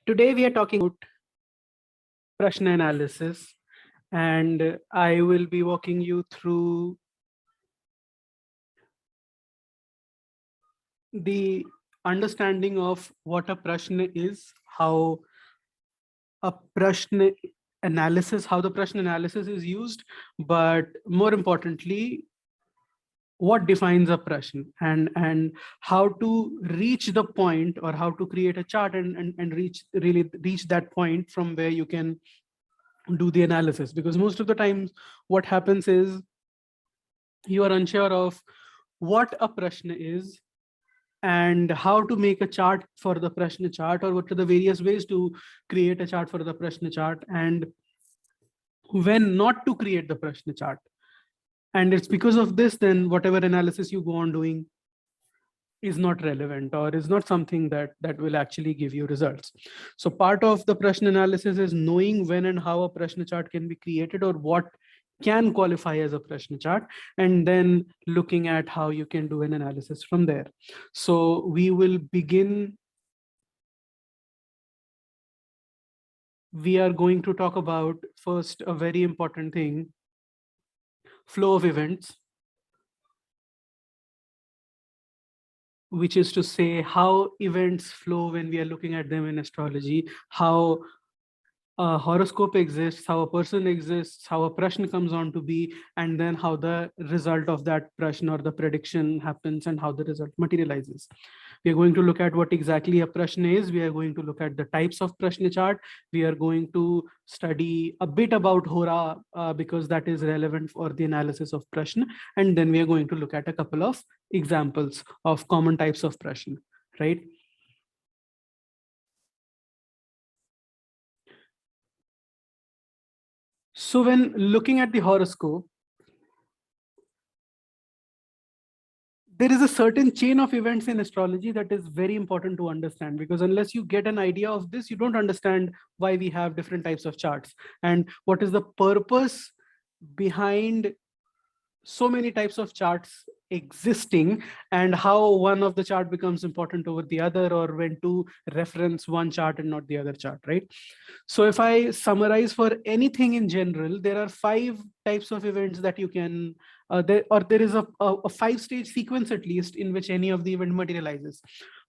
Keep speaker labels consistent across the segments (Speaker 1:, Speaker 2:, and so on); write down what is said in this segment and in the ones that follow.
Speaker 1: Today we are talking about Prashna analysis, and I will be walking you through the understanding of what a Prashna is, how a Prashna analysis, how the Prashna analysis is used, but more importantly, what defines a Prashna and how to reach the point, or how to create a chart and reach that point from where you can do the analysis. Because most of the times what happens is you are unsure of what a Prashna is and how to make a chart for the Prashna chart, or what are the various ways to create a chart for the Prashna chart, and when not to create the Prashna chart. And it's because of this, then whatever analysis you go on doing is not relevant, or is not something that will actually give you results. So part of the Prashna analysis is knowing when and how a Prashna chart can be created, or what can qualify as a Prashna chart, and then looking at how you can do an analysis from there. So we will begin. We are going to talk about first a very important thing: flow of events, which is to say how events flow when we are looking at them in astrology, how a horoscope exists, how a person exists, how a prashna comes on to be, and then how the result of that prashna or the prediction happens and how the result materializes. We are going to look at what exactly a prashna is. We are going to look at the types of prashna chart. We are going to study a bit about HORA because that is relevant for the analysis of prashna. And then we are going to look at a couple of examples of common types of prashna, right? So when looking at the horoscope, there is a certain chain of events in astrology that is very important to understand, because unless you get an idea of this, you don't understand why we have different types of charts and what is the purpose behind so many types of charts existing, and how one of the chart becomes important over the other, or when to reference one chart and not the other chart, right? So if I summarize for anything in general, there are 5 types of events that you can, there is a 5-stage sequence at least in which any of the event materializes.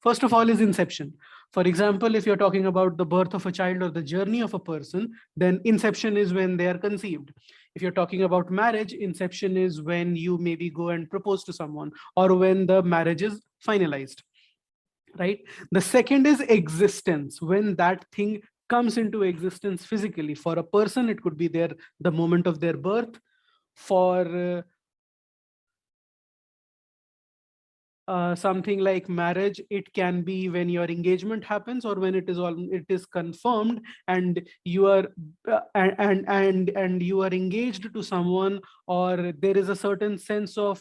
Speaker 1: First of all is inception. For example, if you're talking about the birth of a child or the journey of a person, then inception is when they are conceived. If you're talking about marriage, inception is when you maybe go and propose to someone, or when the marriage is finalized, right? The second is existence, when that thing comes into existence physically. For a person, it could be the moment of their birth. For something like marriage, it can be when your engagement happens, or when it is confirmed and you are and you are engaged to someone, or there is a certain sense of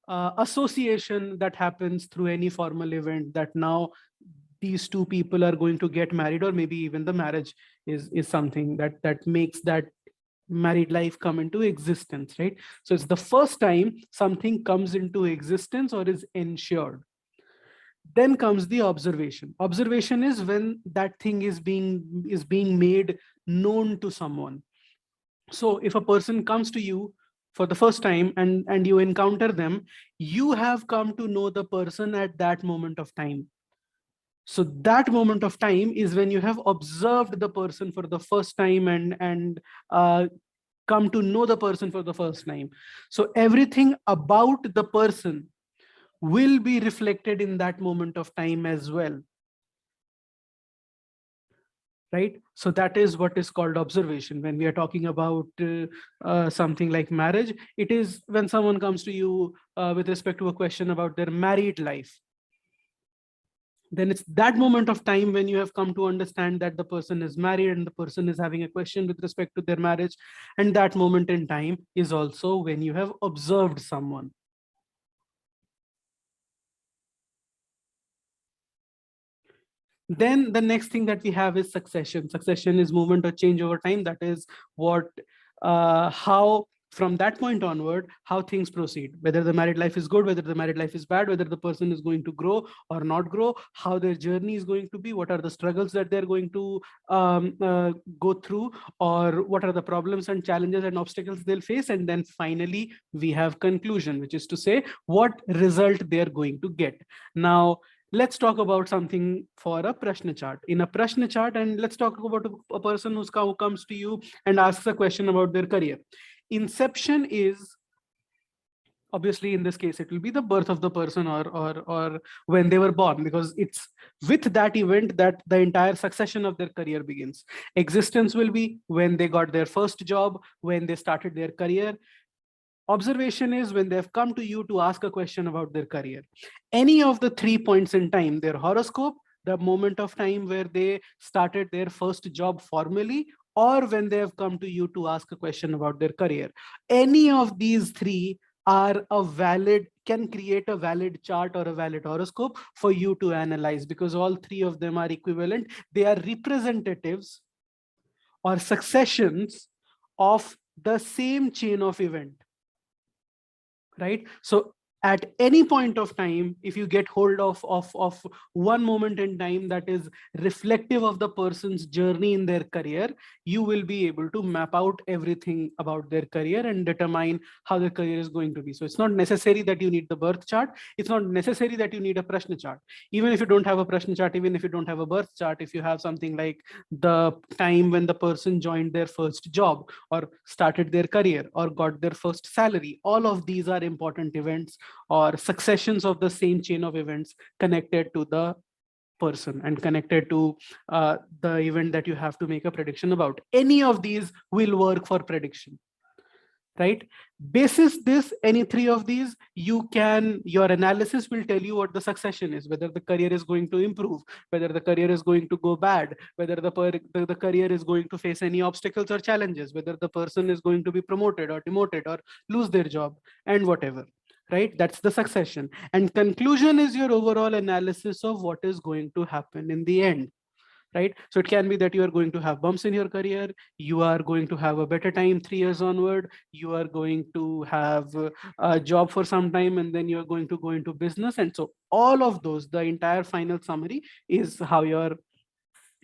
Speaker 1: association that happens through any formal event, that now these two people are going to get married, or maybe even the marriage is something that makes that married life come into existence, right? So it's the first time something comes into existence or is ensured. Then comes the observation. Observation is when that thing is being made known to someone. So if a person comes to you for the first time and you encounter them, you have come to know the person at that moment of time. So that moment of time is when you have observed the person for the first time and come to know the person for the first time. So everything about the person will be reflected in that moment of time as well, right? So that is what is called observation. When we are talking about something like marriage, it is when someone comes to you with respect to a question about their married life. Then it's that moment of time when you have come to understand that the person is married and the person is having a question with respect to their marriage. And that moment in time is also when you have observed someone. Then the next thing that we have is succession. Succession is movement or change over time. That is what how from that point onward, how things proceed, whether the married life is good, whether the married life is bad, whether the person is going to grow or not grow, how their journey is going to be, what are the struggles that they're going to go through, or what are the problems and challenges and obstacles they'll face. And then finally, we have conclusion, which is to say what result they're going to get. Now, let's talk about something for a Prashna chart. In a Prashna chart, and let's talk about a person who comes to you and asks a question about their career. Inception is, obviously in this case, it will be the birth of the person, or when they were born, because it's with that event that the entire succession of their career begins. Existence will be when they got their first job, when they started their career. Observation is when they've come to you to ask a question about their career. Any of the 3 points in time, their horoscope, the moment of time where they started their first job formally, or when they have come to you to ask a question about their career, any of these 3 are a valid, can create a valid chart or a valid horoscope for you to analyze, because all 3 of them are equivalent. They are representatives or successions of the same chain of event, right? So at any point of time, if you get hold of one moment in time that is reflective of the person's journey in their career, you will be able to map out everything about their career and determine how their career is going to be. So it's not necessary that you need the birth chart. It's not necessary that you need a Prashna chart. Even if you don't have a Prashna chart, even if you don't have a birth chart, if you have something like the time when the person joined their first job, or started their career, or got their first salary, all of these are important events or successions of the same chain of events connected to the person and connected to the event that you have to make a prediction about. Any of these will work for prediction, right? Basis this, any 3 of these, you can, your analysis will tell you what the succession is, whether the career is going to improve, whether the career is going to go bad, whether the career is going to face any obstacles or challenges, whether the person is going to be promoted or demoted or lose their job, and whatever, right? That's the succession. And conclusion is your overall analysis of what is going to happen in the end, right? So it can be that you are going to have bumps in your career, you are going to have a better time 3 years onward, you are going to have a job for some time, and then you are going to go into business. And so all of those, the entire final summary is how your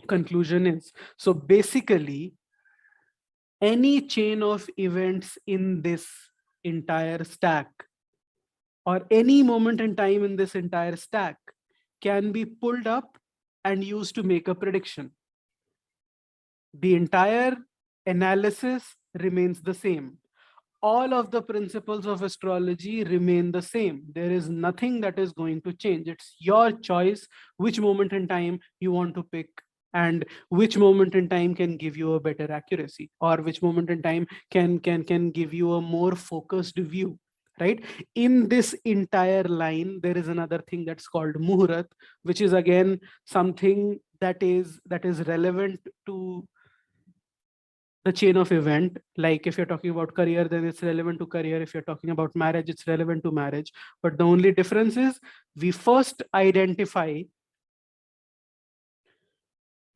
Speaker 1: conclusion is. So basically, any chain of events in this entire stack, or any moment in time in this entire stack, can be pulled up and used to make a prediction. The entire analysis remains the same. All of the principles of astrology remain the same. There is nothing that is going to change. It's your choice which moment in time you want to pick, and which moment in time can give you a better accuracy, or which moment in time can give you a more focused view, right? In this entire line, there is another thing that's called muhurat, which is again something that is relevant to the chain of event. Like if you're talking about career, then it's relevant to career. If you're talking about marriage, it's relevant to marriage. But the only difference is we first identify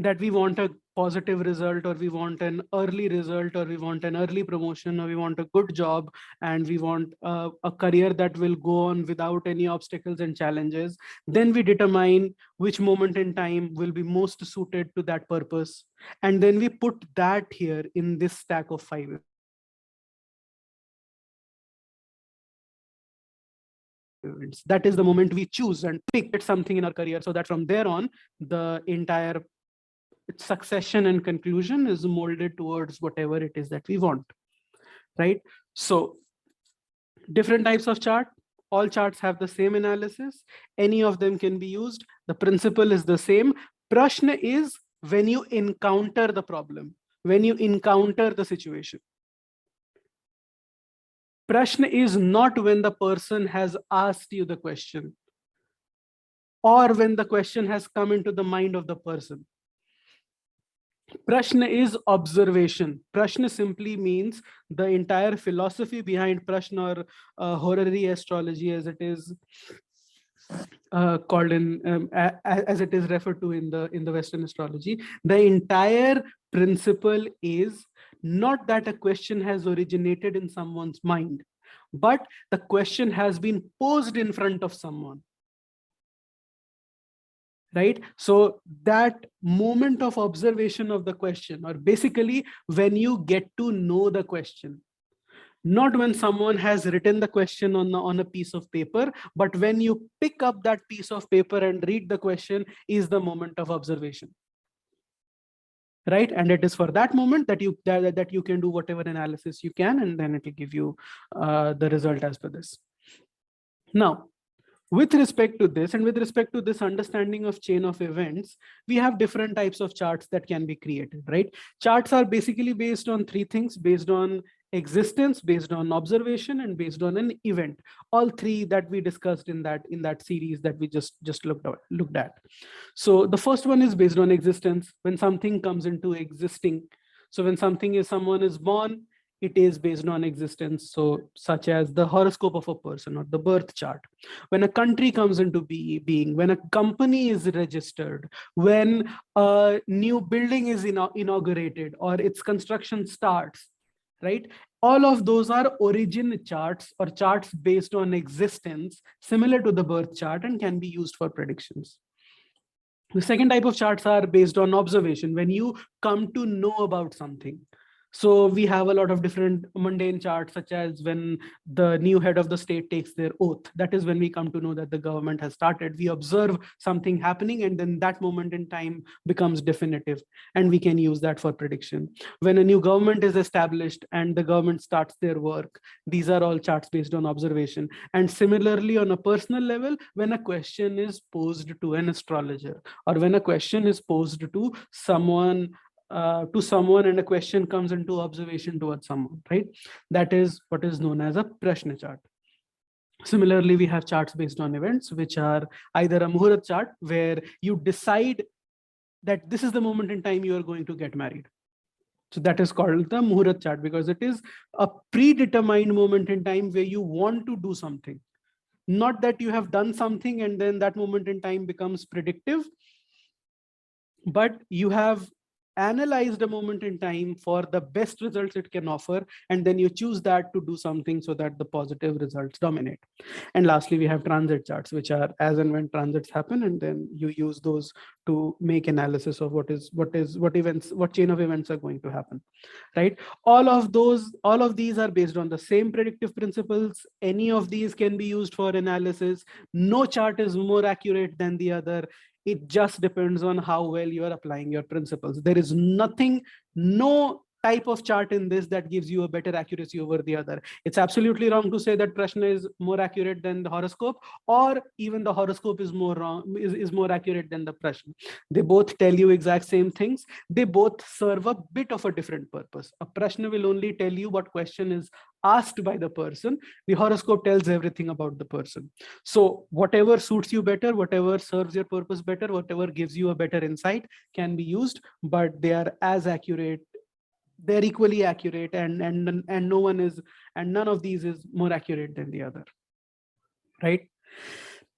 Speaker 1: that we want a positive result, or we want an early result, or we want an early promotion, or we want a good job, and we want a career that will go on without any obstacles and challenges. Then we determine which moment in time will be most suited to that purpose, and then we put that here in this stack of 5 events. That is the moment we choose and pick something in our career, so that from there on, the entire succession and conclusion is molded towards whatever it is that we want, right? So different types of chart, all charts have the same analysis, any of them can be used, the principle is the same. Prashna is when you encounter the problem, when you encounter the situation. Prashna is not when the person has asked you the question, or when the question has come into the mind of the person. Prashna is observation. Prashna simply means the entire philosophy behind Prashna, or horary astrology, as it is called in, as it is referred to in the Western astrology. The entire principle is Not that a question has originated in someone's mind, but the question has been posed in front of someone. Right? So that moment of observation of the question, or basically when you get to know the question, not when someone has written the question on a piece of paper, but when you pick up that piece of paper and read the question, is the moment of observation. Right? And it is for that moment that you can do whatever analysis you can, and then it will give you the result as per this. Now, with respect to this, and with respect to this understanding of chain of events, we have different types of charts that can be created, right? Charts are basically based on three things: based on existence, based on observation, and based on an event. All three that we discussed in that series that we just looked at. So the first one is based on existence, when something comes into existing. So when someone is born, it is based on existence. So such as the horoscope of a person or the birth chart. When a country comes into being, when a company is registered, when a new building is inaugurated or its construction starts, right? All of those are origin charts or charts based on existence, similar to the birth chart, and can be used for predictions. The second type of charts are based on observation, when you come to know about something. So we have a lot of different mundane charts, such as when the new head of the state takes their oath. That is when we come to know that the government has started. We observe something happening, and then that moment in time becomes definitive, and we can use that for prediction. When a new government is established and the government starts their work, these are all charts based on observation. And similarly, on a personal level, when a question is posed to an astrologer, or when a question is posed to someone and a question comes into observation towards someone, right? That is what is known as a Prashna chart. Similarly, we have charts based on events, which are either a Muhurat chart, where you decide that this is the moment in time you are going to get married. So that is called the Muhurat chart, because it is a predetermined moment in time where you want to do something. Not that you have done something and then that moment in time becomes predictive, but you have analyzed a moment in time for the best results it can offer, and then you choose that to do something so that the positive results dominate. And lastly, we have transit charts, which are as and when transits happen, and then you use those to make analysis of what chain of events are going to happen, right? All of these are based on the same predictive principles. Any of these can be used for analysis. No chart is more accurate than the other. It just depends on how well you are applying your principles. There is no type of chart in this that gives you a better accuracy over the other. It's absolutely wrong to say that Prashna is more accurate than the horoscope, or even the horoscope is more accurate than the Prashna. They both tell you exact same things. They both serve a bit of a different purpose. A Prashna will only tell you what question is asked by the person. The horoscope tells everything about the person. So whatever suits you better, whatever serves your purpose better, whatever gives you a better insight can be used, but they are as accurate. They're equally accurate, and none of these is more accurate than the other, right?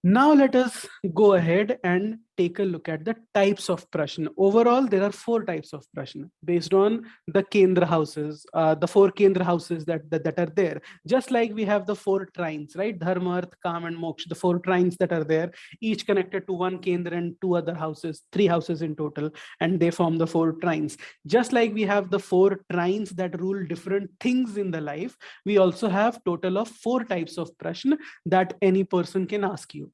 Speaker 1: Now let us go ahead and take a look at the types of Prashna. Overall, there are 4 types of Prashna based on the Kendra houses, the 4 Kendra houses that are there. Just like we have the 4 trines, right? Dharma, Arth, Kam, and Moksha, the 4 trines that are there, each connected to one Kendra and 2 other houses, 3 houses in total, and they form the 4 trines. Just like we have the 4 trines that rule different things in the life, we also have total of 4 types of Prashna that any person can ask you.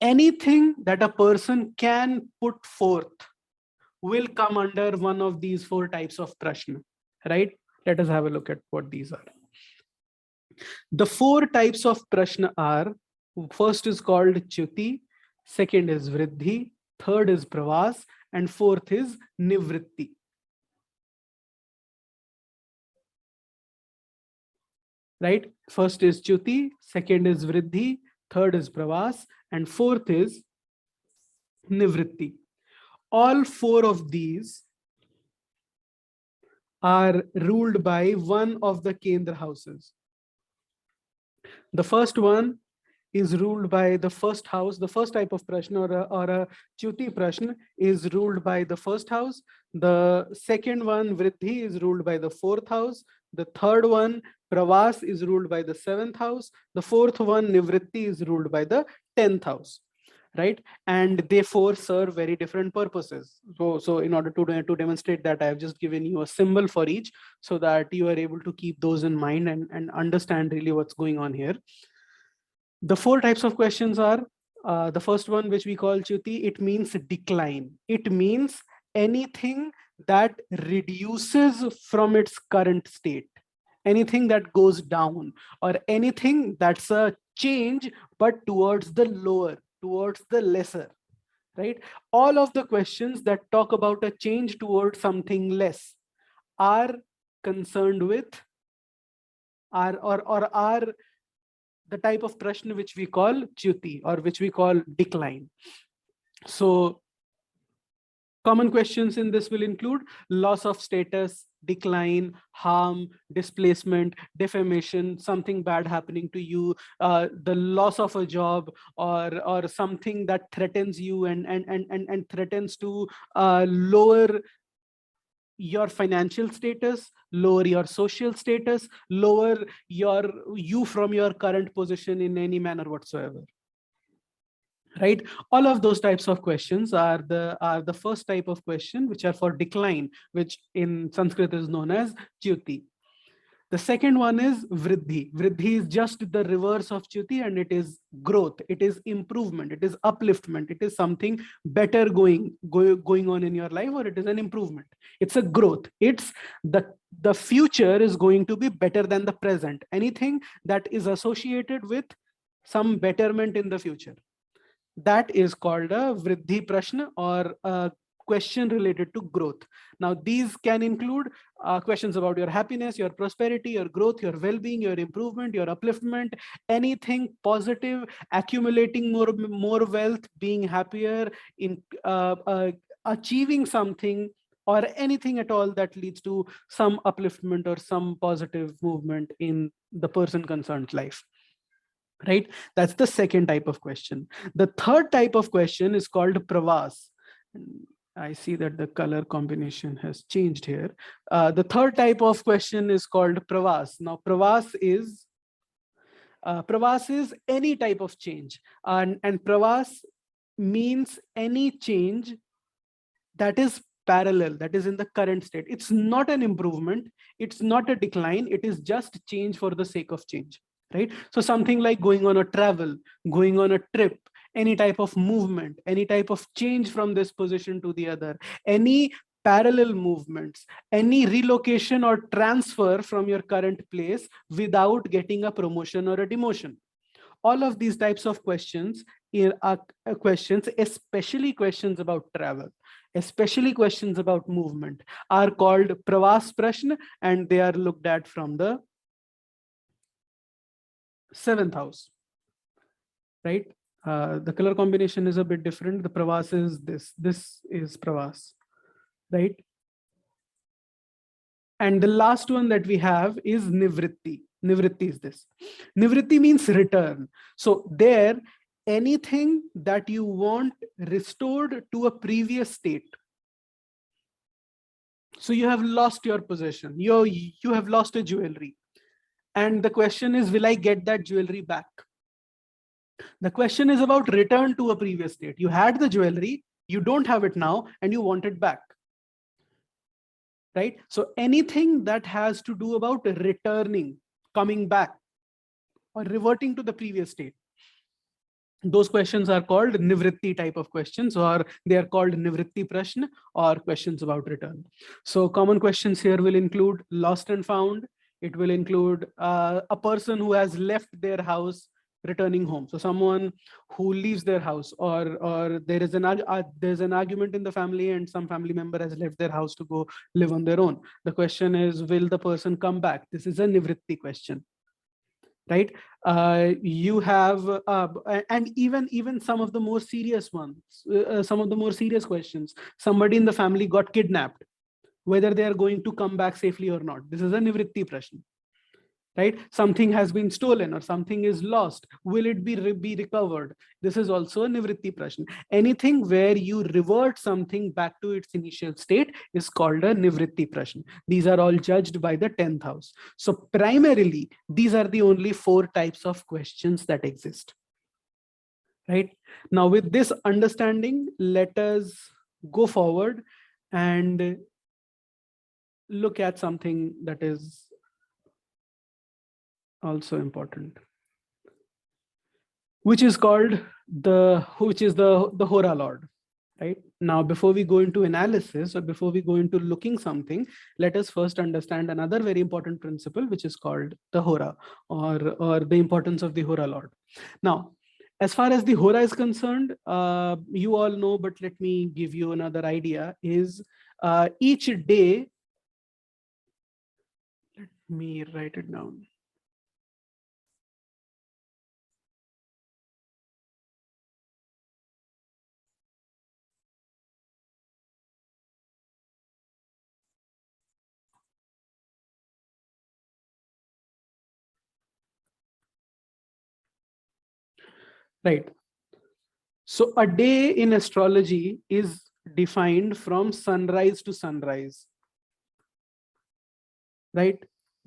Speaker 1: Anything that a person can put forth will come under one of these 4 types of Prashna, right? Let us have a look at what these are. The 4 types of Prashna are: first is called Chuti, second is Vriddhi, third is Pravas, and fourth is Nivritti. Right? First is Chuti, second is Vriddhi, third is Pravas, and fourth is Nivritti. All 4 of these are ruled by one of the Kendra houses. The first one is ruled by the first house. The first type of prashna, or a Chuti prashna, is ruled by the first house. The second one, Vriddhi, is ruled by the fourth house. The third one, Pravas, is ruled by the seventh house. The fourth one, Nivritti, is ruled by the 10th house. Right, and they four serve very different purposes. So in order to demonstrate that, I have just given you a symbol for each, so that you are able to keep those in mind and understand really what's going on here. The four types of questions are, the first one, which we call Chuti, it means decline. It means anything that reduces from its current state, anything that goes down, or anything that's a change but towards the lower, towards the lesser. Right, all of the questions that talk about a change towards something less are concerned with, or are the type of prashna which we call Chuti, or which we call decline. So common questions in this will include loss of status, decline, harm, displacement, defamation, something bad happening to you, the loss of a job, or something that threatens you and threatens to lower your financial status, lower your social status, lower you from your current position in any manner whatsoever. Right, all of those types of questions are the first type of question, which are for decline, which in Sanskrit is known as Chuti. The second one is Vriddhi. Vriddhi is just the reverse of Chuti, and it is growth, it is improvement, it is upliftment, it is something better going on in your life, or it is an improvement. It's a growth. It's the future is going to be better than the present. Anything that is associated with some betterment in the future, that is called a Vriddhi Prashna, or a question related to growth. Now, these can include questions about your happiness, your prosperity, your growth, your well-being, your improvement, your upliftment, anything positive, accumulating more wealth, being happier, in achieving something, or anything at all that leads to some upliftment or some positive movement in the person concerned life. Right, that's the second type of question. The third type of question is called Pravas. I see that the color combination has changed here. The third type of question is called Pravas. Now, Pravas is any type of change, and Pravas means any change that is parallel, that is in the current state. It's not an improvement, it's not a decline, it is just change for the sake of change. Right, so something like going on a travel, going on a trip, any type of movement, any type of change from this position to the other, any parallel movements, any relocation or transfer from your current place without getting a promotion or a demotion. All of these types of questions are questions, especially questions about travel, especially questions about movement, are called Pravas Prashna, and they are looked at from the seventh house. Right, the color combination is a bit different. The Pravas is this is Pravas. Right, and the last one that we have is Nivritti. Nivritti is this. Nivritti means return. So there, anything that you want restored to a previous state. So you have lost your possession, you have lost a jewelry, and the question is, will I get that jewelry back? The question is about return to a previous state. You had the jewelry, you don't have it now, and you want it back. Right, so anything that has to do about returning, coming back, or reverting to the previous state, those questions are called Nivritti type of questions, or they are called Nivritti Prashna, or questions about return. So common questions here will include lost and found. It will include a person who has left their house returning home. So someone who leaves their house, or there is there's an argument in the family and some family member has left their house to go live on their own. The question is, will the person come back? This is a Nivritti question. Right, you have and even some of the more serious ones, some of the more serious questions. Somebody in the family got kidnapped, whether they are going to come back safely or not. This is a Nivritti Prashna. right? Something has been stolen or something is lost. Will it be recovered? This is also a nivritti prashna. Anything where you revert something back to its initial state is called a nivritti prashna. These are all judged by the 10th house. So primarily, these are the only 4 types of questions that exist, right? Now, with this understanding, let us go forward and look at something that is also important, which is called the HORA Lord, right? Now, before we go into analysis or before we go into looking something, let us first understand another very important principle, which is called the HORA, or the importance of the HORA Lord. Now, as far as the HORA is concerned, you all know, but let me give you another idea, is each day, let me write it down. Right. So a day in astrology is defined from sunrise to sunrise, right?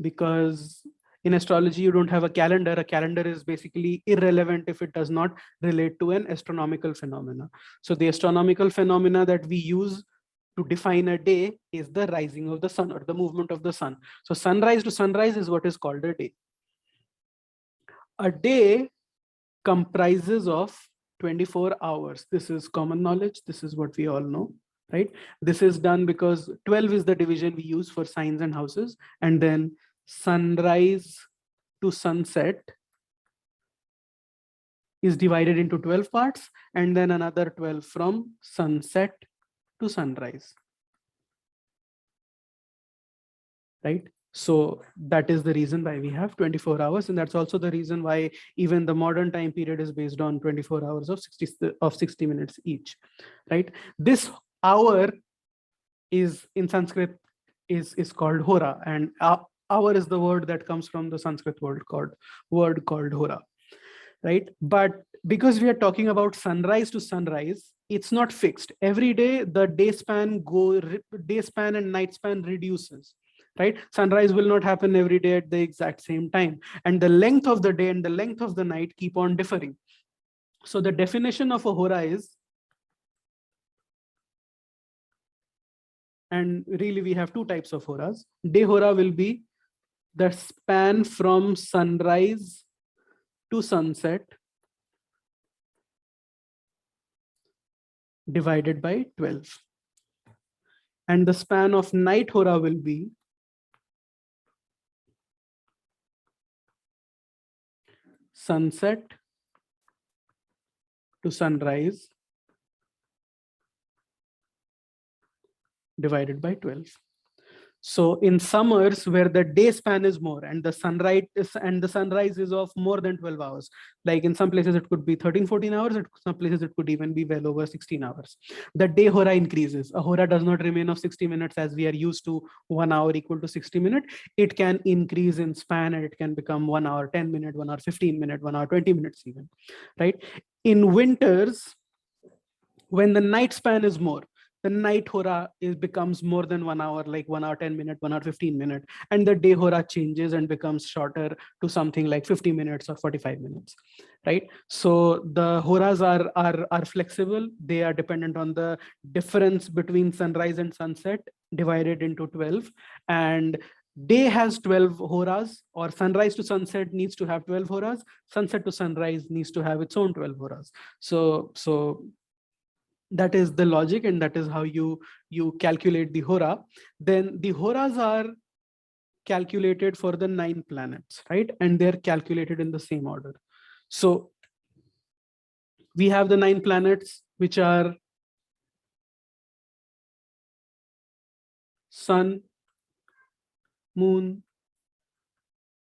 Speaker 1: Because in astrology, you don't have a calendar. A calendar is basically irrelevant if it does not relate to an astronomical phenomena. So the astronomical phenomena that we use to define a day is the rising of the sun or the movement of the sun. So sunrise to sunrise is what is called a day. A day comprises of 24 hours. This is common knowledge. This is what we all know, right? This is done because 12 is the division we use for signs and houses. And then sunrise to sunset is divided into 12 parts, and then another 12 from sunset to sunrise, right? So that is the reason why we have 24 hours. And that's also the reason why even the modern time period is based on 24 hours of 60 minutes each, right? This hour is in Sanskrit is called Hora, and hour is the word that comes from the Sanskrit word called Hora, right? But because we are talking about sunrise to sunrise, it's not fixed. Every day the day span and night span reduces, right? Sunrise will not happen every day at the exact same time, and the length of the day and the length of the night keep on differing. So the definition of a hora is, and really we have 2 types of horas. Day hora will be the span from sunrise to sunset divided by 12. And the span of night hora will be sunset to sunrise divided by 12. So in summers where the day span is more and the sunrise is of more than 12 hours, like in some places it could be 13-14 hours, at some places it could even be well over 16 hours. The day hora increases. A hora does not remain of 60 minutes as we are used to 1 hour equal to 60 minutes. It can increase in span and it can become 1 hour 10 minutes, 1 hour 15 minutes, 1 hour 20 minutes even, right? In winters, when the night span is more, the night hora becomes more than 1 hour, like 1 hour 10 minutes, 1 hour 15 minutes, and the day hora changes and becomes shorter to something like 50 minutes or 45 minutes, right? So the horas are flexible. They are dependent on the difference between sunrise and sunset divided into 12, and day has 12 horas, or sunrise to sunset needs to have 12 horas, sunset to sunrise needs to have its own 12 horas. So that is the logic, and that is how you calculate the hora. Then the horas are calculated for the 9 planets, right? And they're calculated in the same order. So we have the 9 planets, which are Sun, Moon,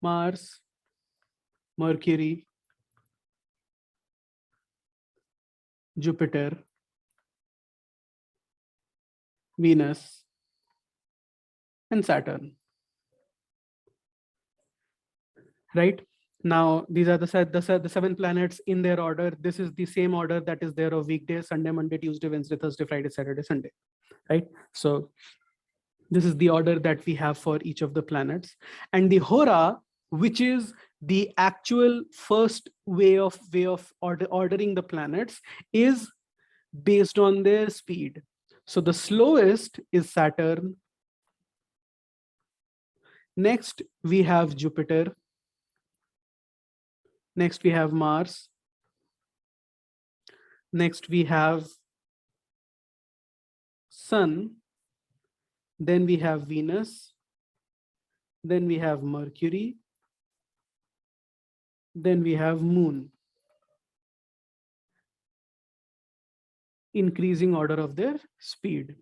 Speaker 1: Mars, Mercury, Jupiter, Venus, and Saturn. right? Now, these are the seven planets in their order. This is the same order that is there of weekdays: Sunday, Monday, Tuesday, Wednesday, Thursday, Friday, Saturday, Sunday, right? So this is the order that we have for each of the planets. And the Hora, which is the actual first way of ordering the planets, is based on their speed. So the slowest is Saturn. Next, we have Jupiter. Next, we have Mars. Next, we have Sun. Then we have Venus. Then we have Mercury. Then we have Moon. Increasing order of their speed,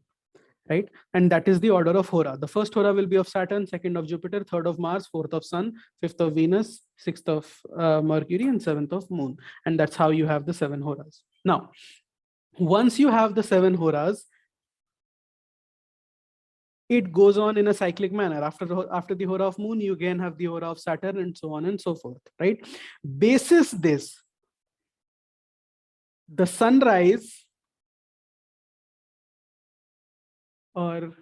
Speaker 1: right? And that is the order of Hora. The first Hora will be of Saturn, second of Jupiter, third of Mars, fourth of Sun, fifth of Venus, sixth of Mercury, and seventh of Moon. And that's how you have the 7 Horas. Now, once you have the 7 Horas, it goes on in a cyclic manner. After the Hora of Moon, you again have the Hora of Saturn, and so on and so forth, right? Basis this, the sunrise, or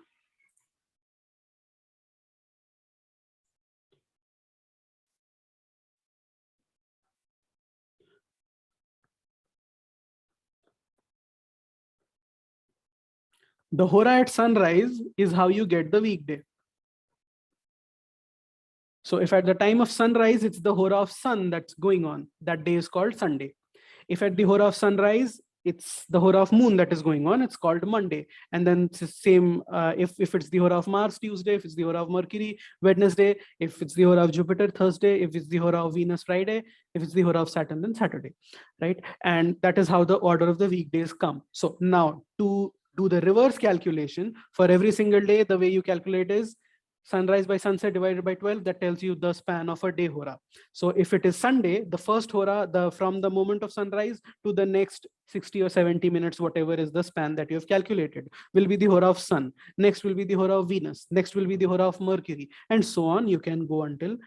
Speaker 1: the Hora at sunrise is how you get the weekday. So if at the time of sunrise, it's the Hora of sun that's going on, that day is called Sunday. If at the Hora of sunrise, it's the Hora of moon that is going on, it's called Monday. And then it's the same, if it's the Hora of Mars, Tuesday, if it's the Hora of Mercury, Wednesday, if it's the Hora of Jupiter, Thursday, if it's the Hora of Venus, Friday, if it's the Hora of Saturn, then Saturday, right? And that is how the order of the weekdays come. So now to do the reverse calculation for every single day, the way you calculate is sunrise by sunset divided by 12. That tells you the span of a day Hora. So if it is Sunday, the first Hora, from the moment of sunrise to the next 60 or 70 minutes, whatever is the span that you have calculated, will be the Hora of Sun. Next will be the Hora of Venus. Next will be the Hora of Mercury, and so on. You can go until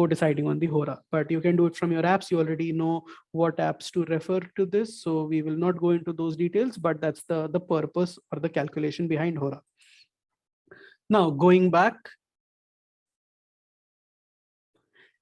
Speaker 1: deciding on the Hora, but you can do it from your apps. You already know what apps to refer to this, so we will not go into those details, but that's the purpose or the calculation behind Hora. Now, going back,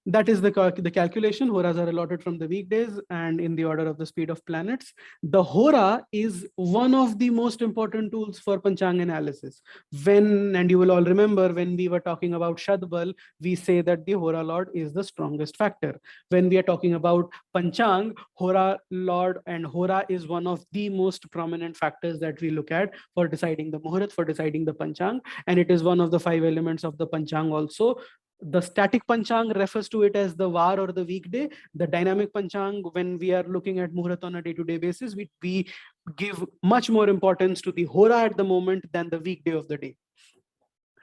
Speaker 1: that is the calculation. Horas are allotted from the weekdays and in the order of the speed of planets. The Hora is one of the most important tools for Panchang analysis. And you will all remember when we were talking about Shadbal, we say that the Hora Lord is the strongest factor. When we are talking about Panchang, Hora Lord and Hora is one of the most prominent factors that we look at for deciding the Muhurat, for deciding the Panchang. And it is one of the 5 elements of the Panchang also. The static Panchang refers to it as the var or the weekday. The dynamic Panchang, when we are looking at Muhurat on a day-to-day basis, we give much more importance to the Hora at the moment than the weekday of the day,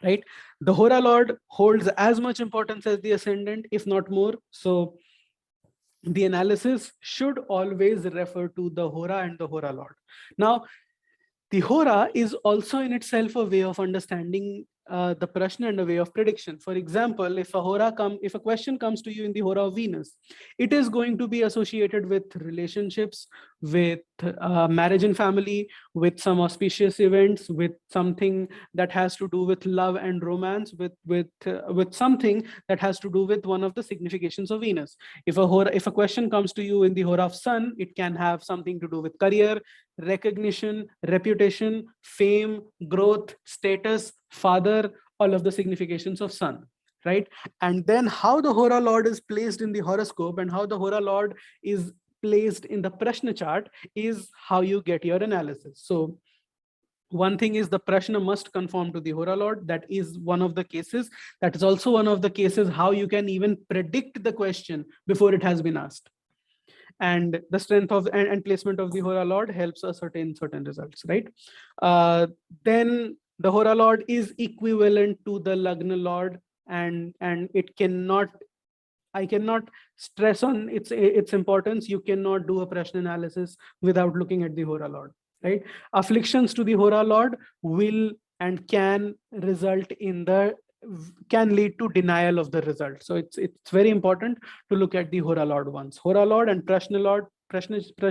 Speaker 1: right? The Hora Lord holds as much importance as the ascendant, if not more. So the analysis should always refer to the Hora and the Hora Lord. Now, the Hora is also in itself a way of understanding the Prashna and a way of prediction. For example, if a question comes to you in the Hora of Venus, it is going to be associated with relationships, with marriage and family, with some auspicious events, with something that has to do with love and romance, with something that has to do with one of the significations of Venus. If a question comes to you in the Hora of Sun, it can have something to do with career, recognition, reputation, fame, growth, status, father, all of the significations of Sun, right? And then how the Hora Lord is placed in the horoscope and how the Hora Lord is placed in the Prashna chart is how you get your analysis. So one thing is the Prashna must conform to the Hora Lord. That is one of the cases. That is also one of the cases how you can even predict the question before it has been asked. And the strength of and placement of the Hora Lord helps us attain certain results, right? Then the Hora Lord is equivalent to the Lagna Lord, and it cannot, I cannot stress on its importance. You cannot do a Prashna analysis without looking at the Hora Lord, right? Afflictions to the Hora Lord will and can result in the can lead to denial of the result. So it's very important to look at the HORA Lord ones. HORA Lord and Prashna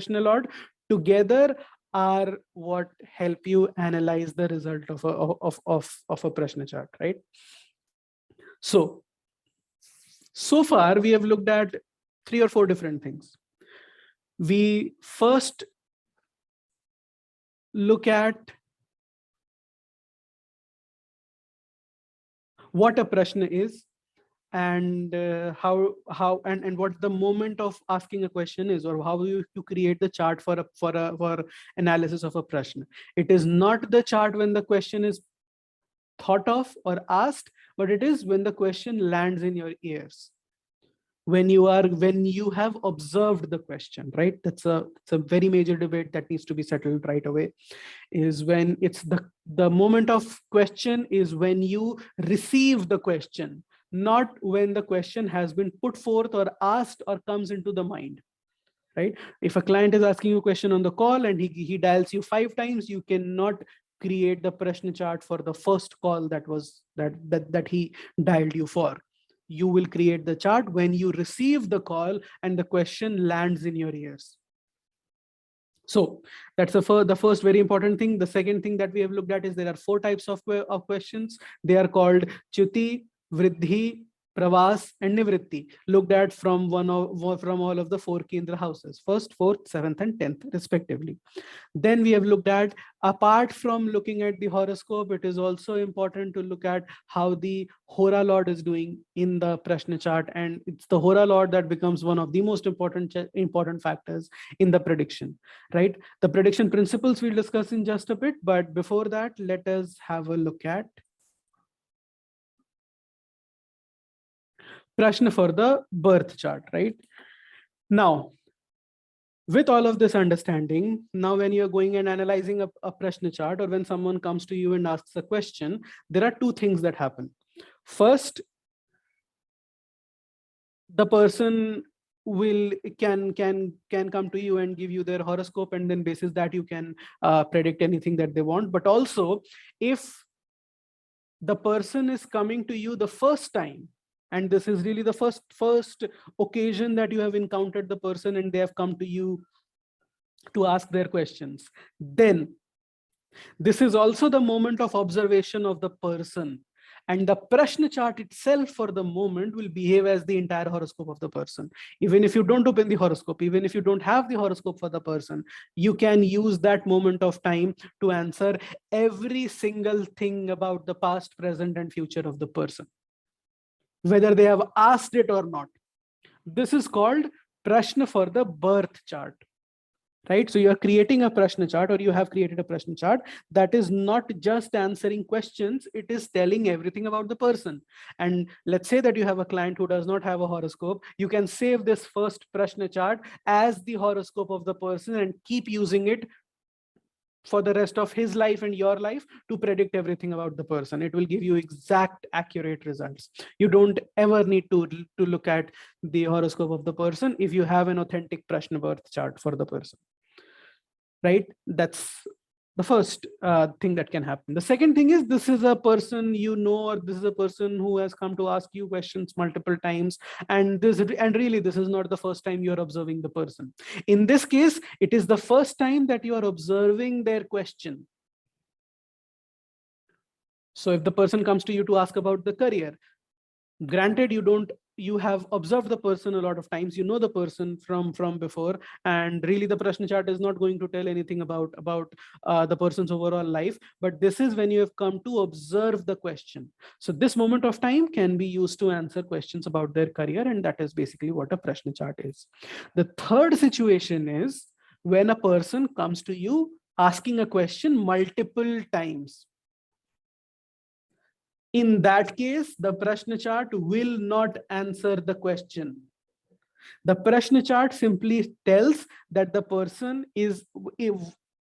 Speaker 1: Lord together are what help you analyze the result of a Prashna chart, right? So far we have looked at 3 or 4 different things. We first look at what a Prashna is, and how and what the moment of asking a question is, or how you create the chart for analysis of a Prashna. It is not the chart when the question is thought of or asked, but it is when the question lands in your ears, when you have observed the question, right? It's a very major debate that needs to be settled right away. Is when it's the moment of question is when you receive the question, not when the question has been put forth or asked or comes into the mind, right? If a client is asking you a question on the call and he dials you 5 times, you cannot create the Prashna chart for the first call that he dialed you for. You will create the chart when you receive the call and the question lands in your ears. So that's the first very important thing. The second thing that we have looked at is there are 4 types of questions. They are called Chuti, Vriddhi, Pravas, and Nivritti, looked at from all of the 4 Kendra houses, 1st, 4th, 7th, and 10th, respectively. Then we have looked at, apart from looking at the horoscope, it is also important to look at how the HORA Lord is doing in the Prashna chart, and it's the HORA Lord that becomes one of the most important factors in the prediction, right? The prediction principles we'll discuss in just a bit, but before that, let us have a look at Prashna for the birth chart, right? Now, with all of this understanding, now when you're going and analyzing a Prashna chart, or when someone comes to you and asks a question, there are 2 things that happen. First, the person can come to you and give you their horoscope, and then basis that you can predict anything that they want. But also, if the person is coming to you the first time, and this is really the first occasion that you have encountered the person and they have come to you to ask their questions, then this is also the moment of observation of the person, and the Prashna chart itself for the moment will behave as the entire horoscope of the person. Even if you don't open the horoscope, even if you don't have the horoscope for the person, you can use that moment of time to answer every single thing about the past, present, and future of the person, whether they have asked it or not. This is called Prashna for the birth chart, right? So you're creating a Prashna chart, or you have created a Prashna chart that is not just answering questions, it is telling everything about the person. And let's say that you have a client who does not have a horoscope, you can save this first Prashna chart as the horoscope of the person and keep using it for the rest of his life and your life to predict everything about the person. It will give you exact, accurate results. You don't ever need to look at the horoscope of the person if you have an authentic Prashna birth chart for the person, right? That's the first thing that can happen. The second thing is, this is a person you know, or this is a person who has come to ask you questions multiple times, and really this is not the first time you're observing the person. In this case, it is the first time that you are observing their question. So if the person comes to you to ask about the career, granted you have observed the person a lot of times, you know the person from before, and really the Prashna chart is not going to tell anything about the person's overall life, but this is when you have come to observe the question. So this moment of time can be used to answer questions about their career, and that is basically what a Prashna chart is. The third situation is when a person comes to you asking a question multiple times. In that case, the Prashna chart will not answer the question. The Prashna chart simply tells that the person is, if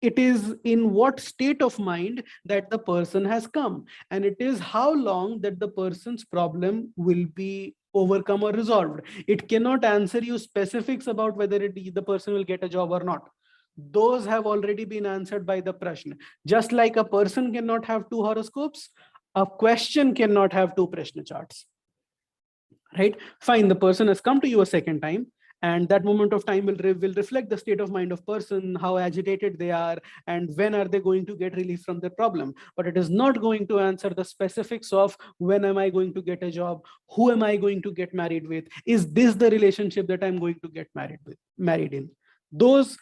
Speaker 1: it is in what state of mind that the person has come, and it is how long that the person's problem will be overcome or resolved. It cannot answer you specifics about whether the person will get a job or not. Those have already been answered by the Prashna. Just like a person cannot have 2 horoscopes, A question cannot have two Prashna charts, right? Fine, the person has come to you a second time, and that moment of time will reflect the state of mind of person, how agitated they are, and when are they going to get relief from their problem. But it is not going to answer the specifics of when am I going to get a job, who am I going to get married with, is this the relationship that I'm going to get married in. Those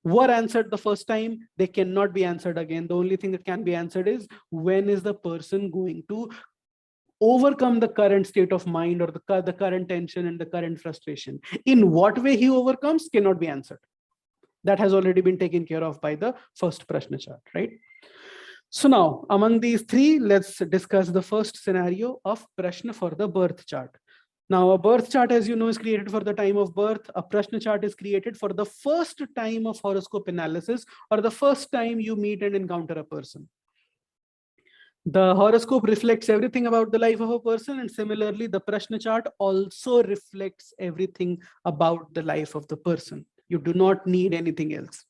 Speaker 1: were answered the first time, they cannot be answered again. The only thing that can be answered is when is the person going to overcome the current state of mind, or the current tension and the current frustration. In what way he overcomes cannot be answered. That has already been taken care of by the first Prashna chart, right? So now, among these three, let's discuss the first scenario of Prashna for the birth chart. Now, a birth chart, as you know, is created for the time of birth. A Prashna chart is created for the first time of horoscope analysis, or the first time you meet and encounter a person. The horoscope reflects everything about the life of a person, and similarly, the Prashna chart also reflects everything about the life of the person. You do not need anything else.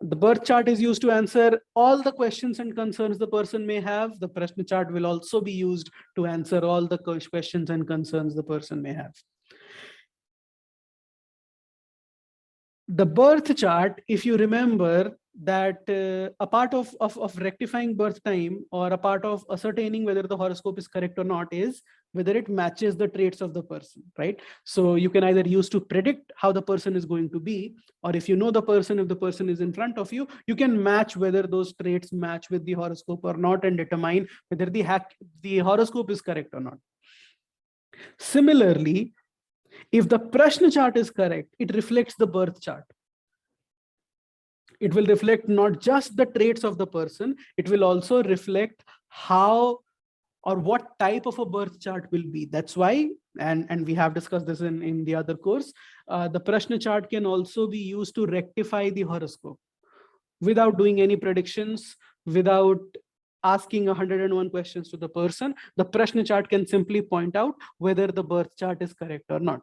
Speaker 1: The birth chart is used to answer all the questions and concerns the person may have. The Prashna chart will also be used to answer all the questions and concerns the person may have. The birth chart, if you remember that a part of rectifying birth time, or a part of ascertaining whether the horoscope is correct or not, is whether it matches the traits of the person, right? So you can either use to predict how the person is going to be, or if you know the person, if the person is in front of you, you can match whether those traits match with the horoscope or not, and determine whether the horoscope is correct or not. Similarly, if the Prashna chart is correct, it reflects the birth chart. It will reflect not just the traits of the person, it will also reflect how or what type of a birth chart will be. That's why, and we have discussed this in the other course, the Prashna chart can also be used to rectify the horoscope without doing any predictions, without asking 101 questions to the person. The Prashna chart can simply point out whether the birth chart is correct or not.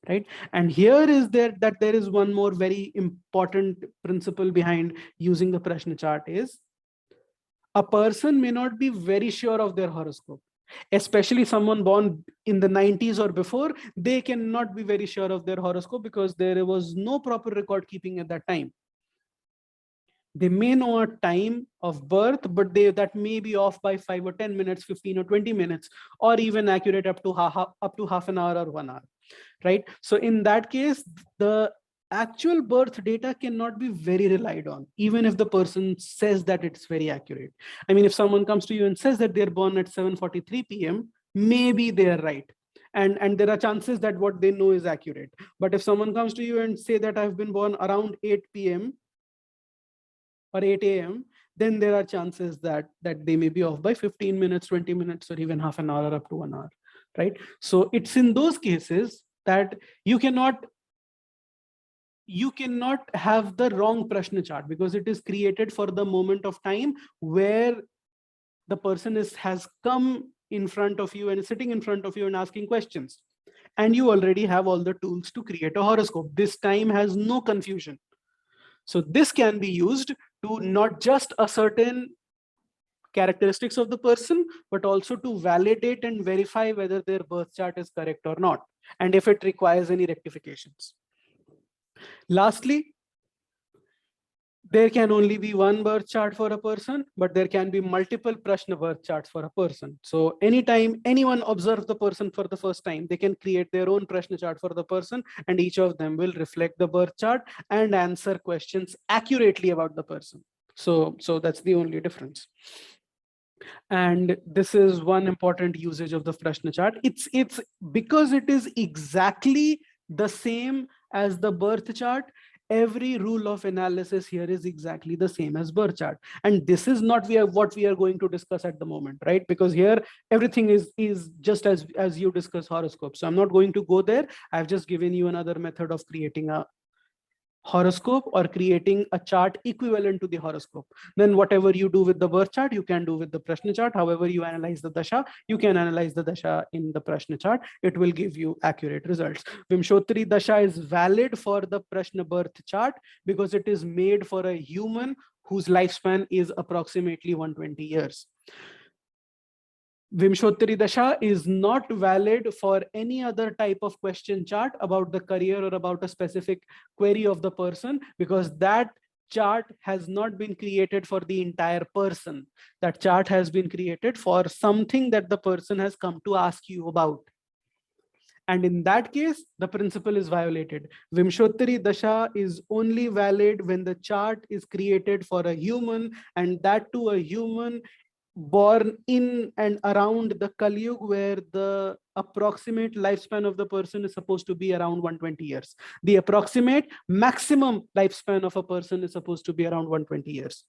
Speaker 1: Right? And here is that there is one more very important principle behind using the Prashna chart is a person may not be very sure of their horoscope, especially someone born in the 90s or before. They cannot be very sure of their horoscope because there was no proper record keeping at that time. They may know a time of birth, but that may be off by 5 or 10 minutes, 15 or 20 minutes, or even accurate up to half an hour or 1 hour, right? So in that case, the actual birth data cannot be very relied on, even if the person says that it's very accurate. I mean, if someone comes to you and says that they're born at 7:43 p.m., maybe they're right. And there are chances that what they know is accurate. But if someone comes to you and say that I've been born around 8 p.m. or 8 a.m., then there are chances that they may be off by 15 minutes, 20 minutes, or even half an hour or up to 1 hour, right? So it's in those cases that you cannot have the wrong Prashna chart, because it is created for the moment of time where the person has come in front of you and is sitting in front of you and asking questions. And you already have all the tools to create a horoscope. This time has no confusion. So this can be used to not just ascertain characteristics of the person, but also to validate and verify whether their birth chart is correct or not, and if it requires any rectifications. Lastly, there can only be one birth chart for a person, but there can be multiple Prashna birth charts for a person. So anytime anyone observes the person for the first time, they can create their own Prashna chart for the person, and each of them will reflect the birth chart and answer questions accurately about the person. So that's the only difference. And this is one important usage of the Prashna chart. It's because it is exactly the same as the birth chart. Every rule of analysis here is exactly the same as birth chart. And this is not what we are going to discuss at the moment, right? Because here everything is just as you discuss horoscope. So I'm not going to go there. I've just given you another method of creating a horoscope or creating a chart equivalent to the horoscope. Then whatever you do with the birth chart, you can do with the Prashna chart. However you analyze the dasha, you can analyze the dasha in the Prashna chart. It will give you accurate results. Vimshottari dasha is valid for the Prashna birth chart because it is made for a human whose lifespan is approximately 120 years. Vimshottari Dasha is not valid for any other type of question chart about the career or about a specific query of the person, because that chart has not been created for the entire person. That chart has been created for something that the person has come to ask you about. And in that case, the principle is violated. Vimshottari Dasha is only valid when the chart is created for a human, and that too a human born in and around the Kali Yuga, where the approximate lifespan of the person is supposed to be around 120 years. The approximate maximum lifespan of a person is supposed to be around 120 years.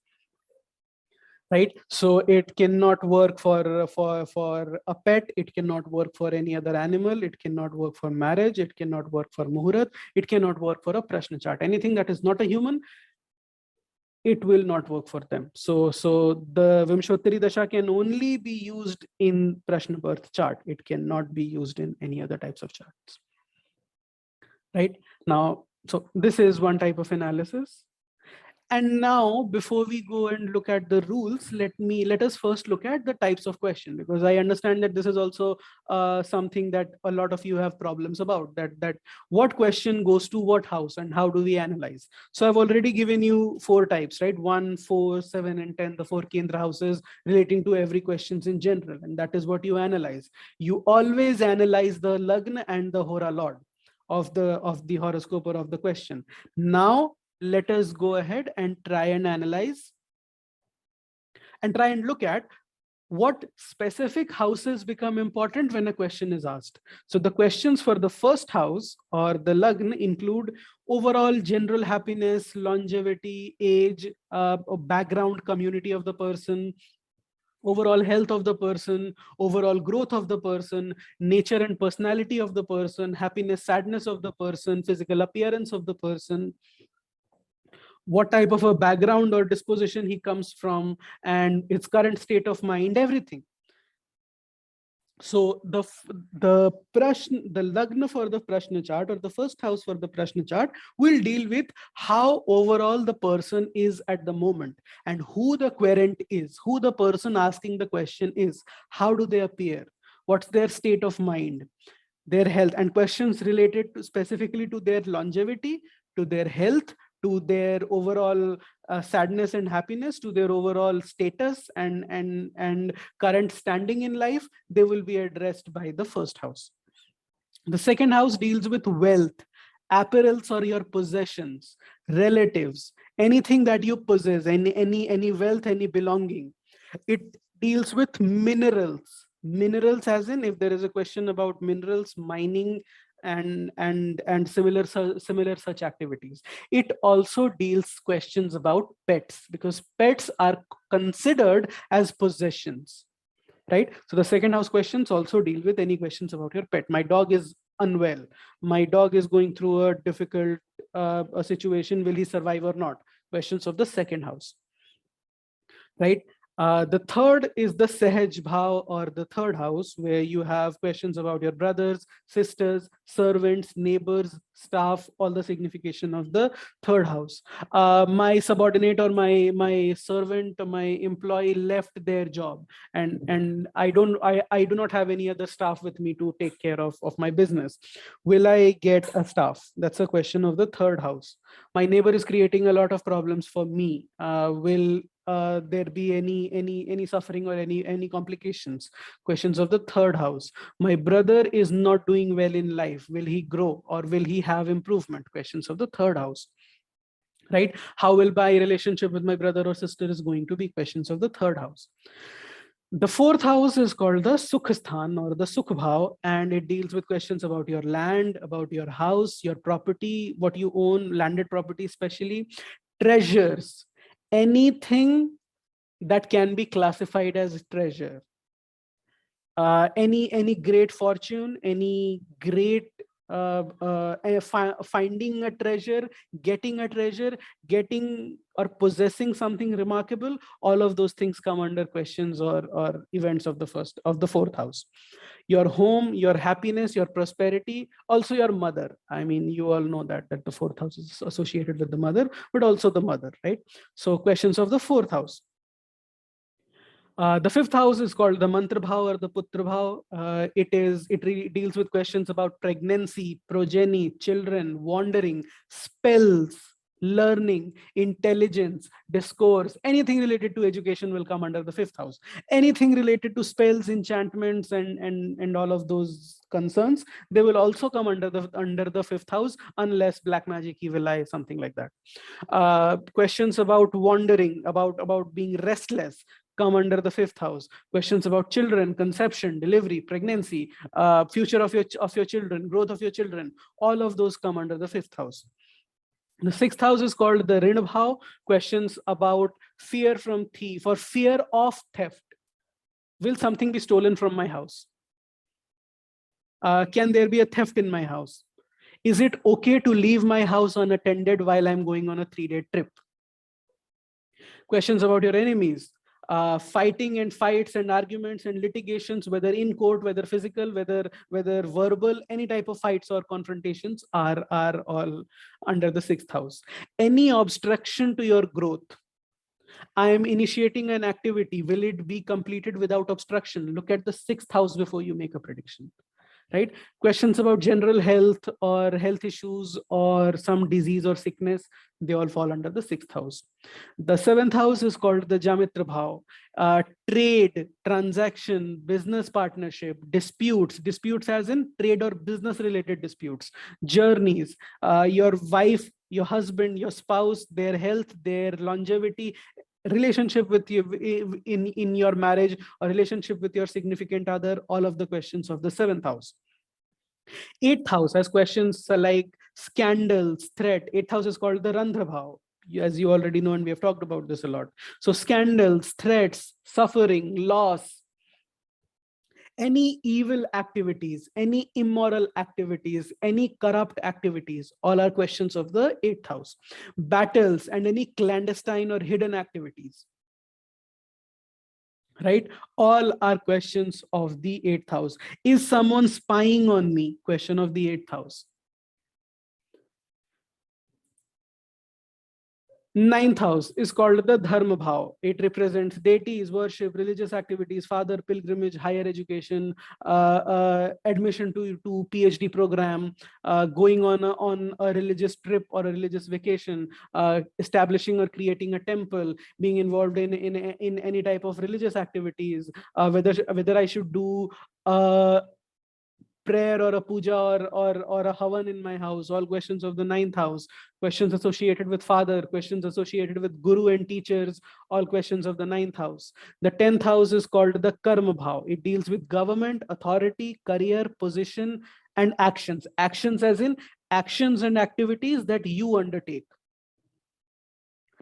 Speaker 1: Right, so it cannot work for a pet, it cannot work for any other animal, it cannot work for marriage, it cannot work for muhurat, it cannot work for a prashna chart. Anything that is not a human, it will not work for them. So the Vimshottari Dasha can only be used in Prashna birth chart. It cannot be used in any other types of charts. Right now, so this is one type of analysis. And now, before we go and look at the rules, let us first look at the types of question, because I understand that this is also something that a lot of you have problems about, that what question goes to what house and how do we analyze. So I've already given you 4 types, right? 1, 4, 7, and 10, the 4 Kendra houses relating to every questions in general. And that is what you analyze. You always analyze the Lagna and the Hora Lord of the horoscope or of the question. Now, let us go ahead and try and analyze and try and look at what specific houses become important when a question is asked. So the questions for the first house or the Lagna include overall general happiness, longevity, age, background, community of the person, overall health of the person, overall growth of the person, nature and personality of the person, happiness, sadness of the person, physical appearance of the person, what type of a background or disposition he comes from, and its current state of mind, everything. So the Lagna for the Prashna chart, or the first house for the Prashna chart, will deal with how overall the person is at the moment, and who the querent is, who the person asking the question is, how do they appear, what's their state of mind, their health, and questions related to specifically to their longevity, to their health, to their overall sadness and happiness, to their overall status and current standing in life, they will be addressed by the first house. The second house deals with wealth, apparels or your possessions, relatives, anything that you possess, any wealth, any belonging. It deals with minerals. Minerals, as in, if there is a question about minerals, mining, and similar such activities. It also deals questions about pets, because pets are considered as possessions, right? So the second house questions also deal with any questions about your pet. My dog is unwell, my dog is going through a difficult a situation, will he survive or not? Questions of the second house, right? The third is the Sehaj Bhav, or the third house, where you have questions about your brothers, sisters, servants, neighbors, staff, all the signification of the third house. My subordinate or my servant, my employee left their job, and I do not have any other staff with me to take care of my business. Will I get a staff? That's a question of the third house. My neighbor is creating a lot of problems for me. Will there be any suffering or any complications? Questions of the third house. My brother is not doing well in life, will he grow or will he have improvement? Questions of the third house, right? How will my relationship with my brother or sister is going to be? Questions of the third house. The fourth house is called the Sukh Sthan, or the Sukh Bhav, and it deals with questions about your land, about your house, your property, what you own, landed property especially, treasures, anything that can be classified as treasure, any great fortune, any great finding a treasure, getting or possessing something remarkable. All of those things come under questions or events of the fourth house. Your home, your happiness, your prosperity, also your mother. I mean, you all know that the fourth house is associated with the mother, but also the mother, right? So questions of the fourth house. The fifth house is called the mantra bhav or the putra bhav. It deals with questions about pregnancy, progeny, children, wandering, spells, learning, intelligence, discourse. Anything related to education will come under the fifth house. Anything related to spells, enchantments, and all of those concerns, they will also come under the fifth house, unless black magic, evil eye, something like that. Questions about wandering, about being restless, come under the fifth house. Questions about children, conception, delivery, pregnancy, future of your children, growth of your children, all of those come under the fifth house. The sixth house is called the Rin Bhav. Questions about fear from thief or fear of theft. Will something be stolen from my house? Can there be a theft in my house? Is it okay to leave my house unattended while I'm going on a 3-day trip? Questions about your enemies. Fighting and fights and arguments and litigations, whether in court, whether physical, whether verbal, any type of fights or confrontations are all under the sixth house. Any obstruction to your growth. I am initiating an activity. Will it be completed without obstruction? Look at the sixth house before you make a prediction. Right? Questions about general health or health issues or some disease or sickness, they all fall under the sixth house. The seventh house is called the Jamitra Bhav. Trade, transaction, business partnership, disputes as in trade or business related disputes, journeys, your wife, your husband, your spouse, their health, their longevity, relationship with you in your marriage, or relationship with your significant other, all of the questions of the seventh house. Eighth house has questions like scandals, threat. Eighth house is called the Randhra Bhav, as you already know, and we have talked about this a lot. So scandals, threats, suffering, loss, any evil activities, any immoral activities, any corrupt activities, all are questions of the eighth house. Battles and any clandestine or hidden activities, right? All are questions of the eighth house. Is someone spying on me? Question of the eighth house. Ninth house is called the Dharma Bhav. It represents deities, worship, religious activities, father, pilgrimage, higher education, admission to PhD program, going on a religious trip or a religious vacation, establishing or creating a temple, being involved in any type of religious activities, whether I should do prayer or a puja or a havan in my house, all questions of the ninth house. Questions associated with father, questions associated with guru and teachers, all questions of the ninth house. The 10th house is called the Karma Bhav. It deals with government, authority, career, position, and actions. Actions as in actions and activities that you undertake.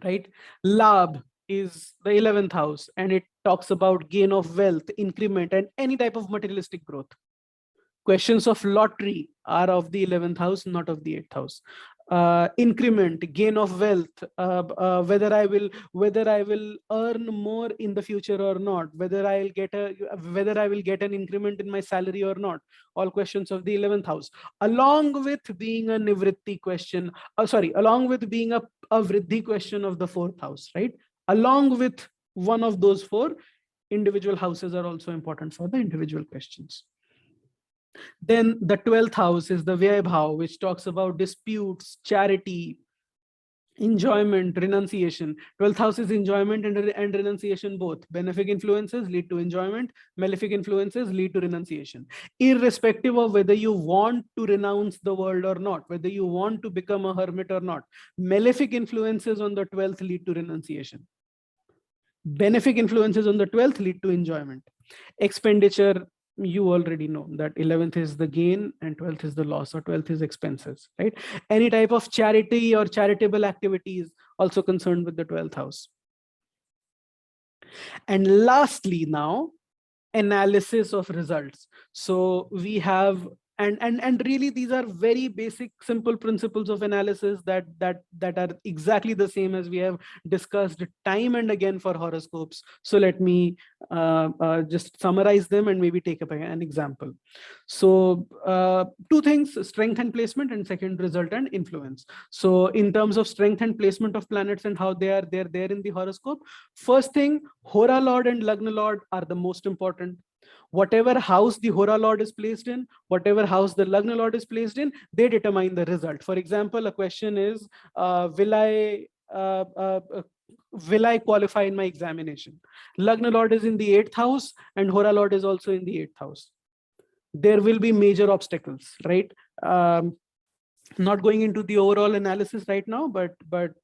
Speaker 1: Right? Labh is the 11th house, and it talks about gain of wealth, increment, and any type of materialistic growth. Questions of lottery are of the 11th house, not of the 8th house. Increment, gain of wealth, whether I will earn more in the future or not, whether I will get an increment in my salary or not, all questions of the 11th house, along with being a nivritti question, along with being a vriddhi question of the 4th house, right? Along with one of those 4, individual houses are also important for the individual questions. Then the 12th house is the Vyaya Bhav, which talks about disputes, charity, enjoyment, renunciation. 12th house is enjoyment and renunciation both. Benefic influences lead to enjoyment, malefic influences lead to renunciation. Irrespective of whether you want to renounce the world or not, whether you want to become a hermit or not, malefic influences on the 12th lead to renunciation. Benefic influences on the 12th lead to enjoyment. Expenditure, you already know that 11th is the gain and 12th is the loss, or 12th is expenses, right? Any type of charity or charitable activities also concerned with the 12th house. And lastly, now, analysis of results. So we have And really these are very basic simple principles of analysis that are exactly the same as we have discussed time and again for horoscopes. So let me just summarize them and maybe take up an example. So two things: strength and placement, and second, result and influence. So in terms of strength and placement of planets and how they're there in the horoscope, first thing, Hora Lord and Lagna Lord are the most important. Whatever house the Hora Lord is placed in, whatever house the Lagna Lord is placed in, they determine the result. For example, a question is, will I qualify in my examination? Lagna Lord is in the 8th house and Hora Lord is also in the 8th house. There will be major obstacles, right? Not going into the overall analysis right now, but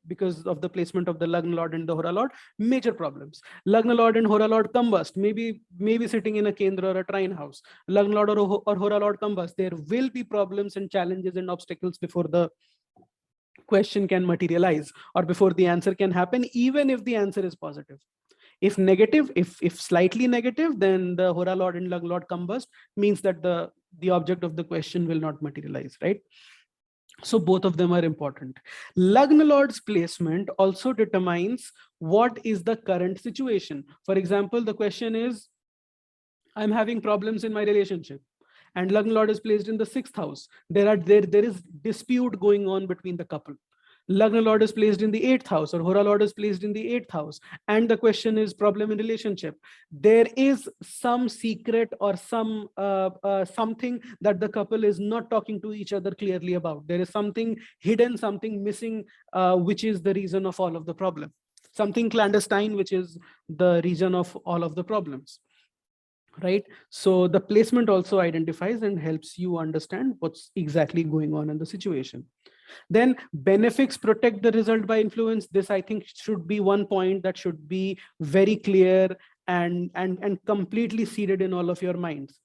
Speaker 1: because of the placement of the Lagna Lord and the Hora Lord, major problems. Lagna Lord and Hora Lord combust, maybe sitting in a Kendra or a trine house. Lagna Lord or Hora Lord combust, there will be problems and challenges and obstacles before the question can materialize or before the answer can happen, even if the answer is positive. If negative, if slightly negative, then the Hora Lord and Lagna Lord combust means that the object of the question will not materialize, right? So both of them are important. Lagna Lord's placement also determines what is the current situation. For example, the question is, I'm having problems in my relationship, and Lagna Lord is placed in the 6th house. There is dispute going on between the couple. Lagna Lord is placed in the 8th house, or Hora Lord is placed in the 8th house, and the question is problem in relationship. There is some secret or some something that the couple is not talking to each other clearly about. There is something hidden, something missing, which is the reason of all of the problem. Something clandestine, which is the reason of all of the problems. Right? So the placement also identifies and helps you understand what's exactly going on in the situation. Then benefics protect the result by influence. This, I think, should be one point that should be very clear and completely seated in all of your minds.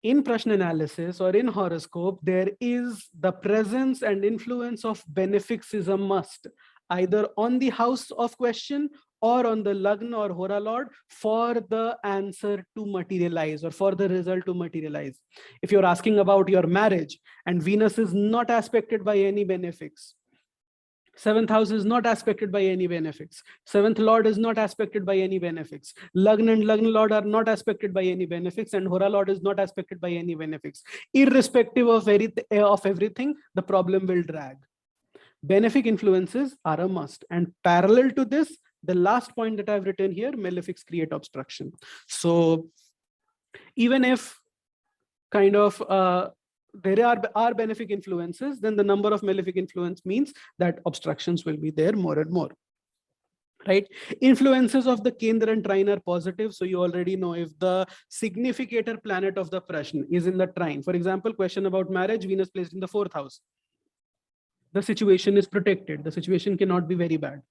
Speaker 1: In Prashna analysis or in horoscope, there is the presence and influence of benefics is a must, either on the house of question or on the Lagna or Hora Lord for the answer to materialize or for the result to materialize. If you're asking about your marriage and Venus is not aspected by any benefics, 7th house is not aspected by any benefics. 7th Lord is not aspected by any benefics. Lagna and Lagna Lord are not aspected by any benefics, and Hora Lord is not aspected by any benefics. Irrespective of everything, the problem will drag. Benefic influences are a must. And parallel to this, the last point that I've written here, malefics create obstruction. So even if kind of there are benefic influences, then the number of malefic influence means that obstructions will be there more and more. Right? Influences of the Kendra and trine are positive. So you already know if the significator planet of the Prashna is in the trine. For example, question about marriage, Venus placed in the 4th house. The situation is protected. The situation cannot be very bad.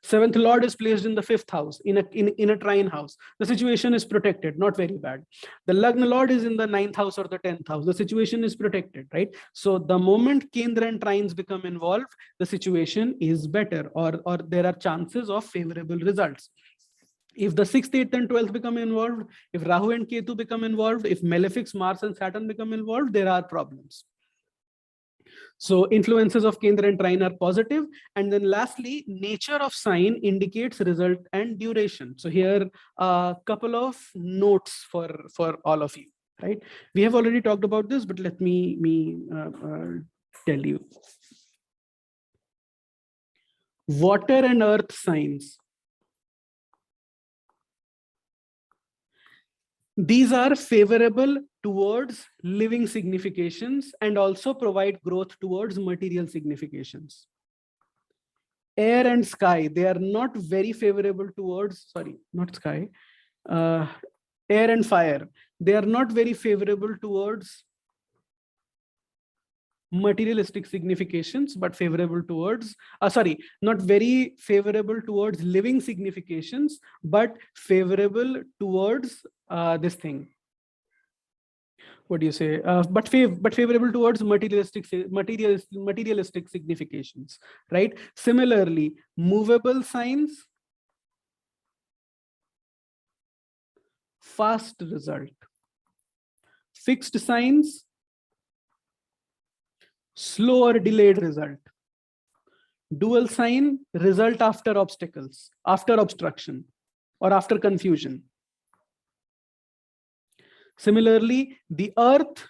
Speaker 1: 7th Lord is placed in the 5th house, in a trine house. The situation is protected, not very bad. The Lagna Lord is in the 9th house or the 10th house. The situation is protected, right? So the moment Kendra and trines become involved, the situation is better, or there are chances of favorable results. If the 6th, 8th, and 12th become involved, if Rahu and Ketu become involved, if malefics, Mars and Saturn become involved, there are problems. So influences of Kendra and trine are positive. And then lastly, nature of sign indicates result and duration. So here a couple of notes for all of you, right? We have already talked about this, but let me tell you. Water and earth signs. These are favorable towards living significations and also provide growth towards material significations. Air and sky, they are not very favorable towards, sorry, not sky, air and fire. They are not very favorable towards materialistic significations, but favorable towards, not very favorable towards living significations, but favorable towards this thing. What do you say? But favorable towards materialistic significations, right? Similarly, movable signs, fast result. Fixed signs, slow or delayed result. Dual sign, result after obstacles, after obstruction, or after confusion. Similarly, the earth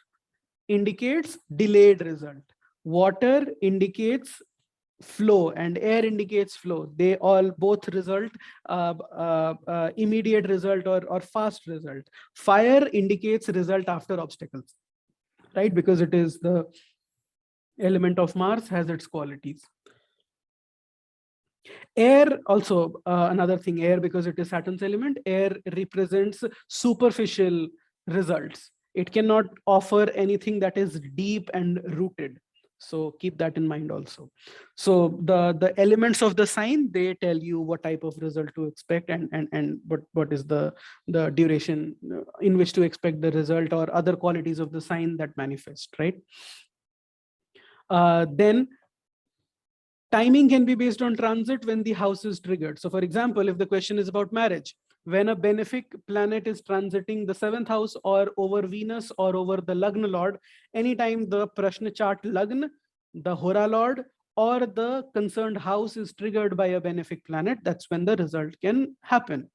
Speaker 1: indicates delayed result. Water indicates flow and air indicates flow. They all both result immediate result or fast result. Fire indicates result after obstacles, right? Because it is the element of Mars, has its qualities. Air also, another thing, air, because it is Saturn's element, air represents superficial results. It cannot offer anything that is deep and rooted. So keep that in mind also. So the elements of the sign, they tell you what type of result to expect and what is the duration in which to expect the result, or other qualities of the sign that manifest, right? Then timing can be based on transit when the house is triggered. So for example, if the question is about marriage, when a benefic planet is transiting the 7th house or over Venus or over the Lagna Lord, anytime the Prashna chart Lagna, the Hora Lord, or the concerned house is triggered by a benefic planet, that's when the result can happen.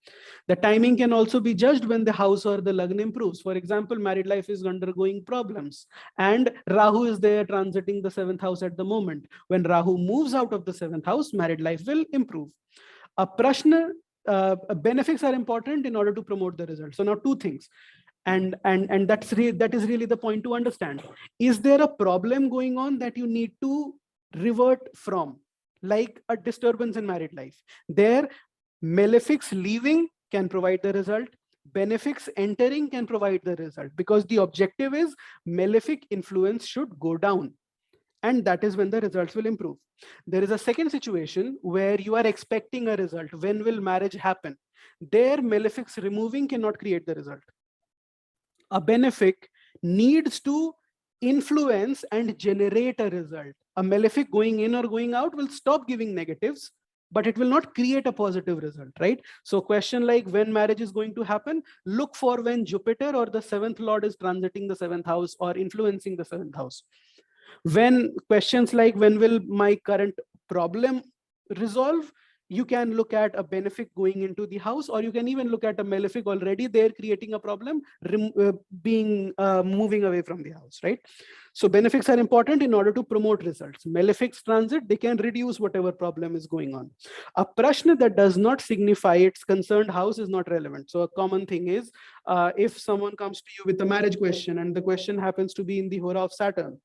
Speaker 1: The timing can also be judged when the house or the Lagna improves. For example, married life is undergoing problems and Rahu is there transiting the 7th house at the moment. When Rahu moves out of the 7th house, married life will improve. A Prashna, benefics are important in order to promote the result. So now two things. And that is really the point to understand. Is there a problem going on that you need to revert from, like a disturbance in married life? There, malefics leaving can provide the result. Benefics entering can provide the result, because the objective is malefic influence should go down. And that is when the results will improve. There is a second situation where you are expecting a result. When will marriage happen? There, malefics removing cannot create the result. A benefic needs to influence and generate a result. A malefic going in or going out will stop giving negatives, but it will not create a positive result, right? So question like when marriage is going to happen, look for when Jupiter or the 7th Lord is transiting the 7th house or influencing the 7th house. When questions like when will my current problem resolve, you can look at a benefic going into the house, or you can even look at a malefic already there creating a problem, moving away from the house, right? So benefics are important in order to promote results. Malefics transit, they can reduce whatever problem is going on. A prashna that does not signify its concerned house is not relevant. So a common thing is, if someone comes to you with a marriage question and the question happens to be in the Hora of Saturn,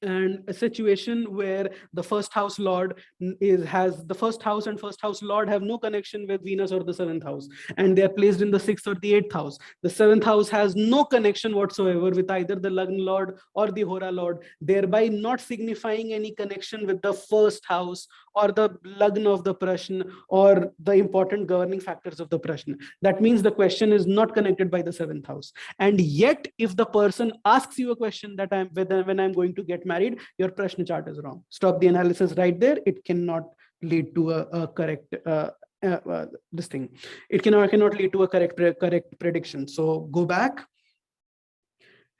Speaker 1: and a situation where the first house lord has the first house and first house lord have no connection with Venus or the 7th house, and they are placed in the 6th or the 8th house. The 7th house has no connection whatsoever with either the Lagna Lord or the Hora Lord, thereby not signifying any connection with the first house or the Lagna of the Prashna or the important governing factors of the Prashna. That means the question is not connected by the 7th house. And yet, if the person asks you a question that when I'm going to get married, your Prashna chart is wrong. Stop the analysis right there. It cannot lead to a correct this thing. It cannot lead to a correct prediction. So go back,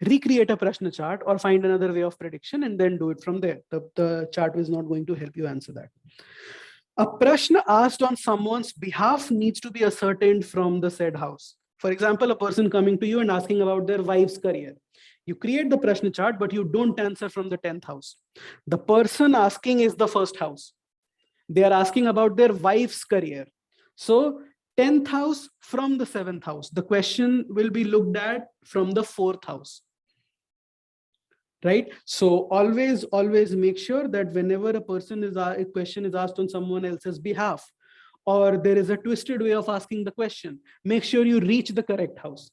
Speaker 1: recreate a Prashna chart or find another way of prediction and then do it from there. The chart is not going to help you answer that. A Prashna asked on someone's behalf needs to be ascertained from the said house. For example, a person coming to you and asking about their wife's career. You create the Prashna chart, but you don't answer from the 10th house. The person asking is the first house. They are asking about their wife's career. So 10th house from the 7th house. The question will be looked at from the 4th house. Right? So always make sure that whenever a question is asked on someone else's behalf, or there is a twisted way of asking the question, make sure you reach the correct house.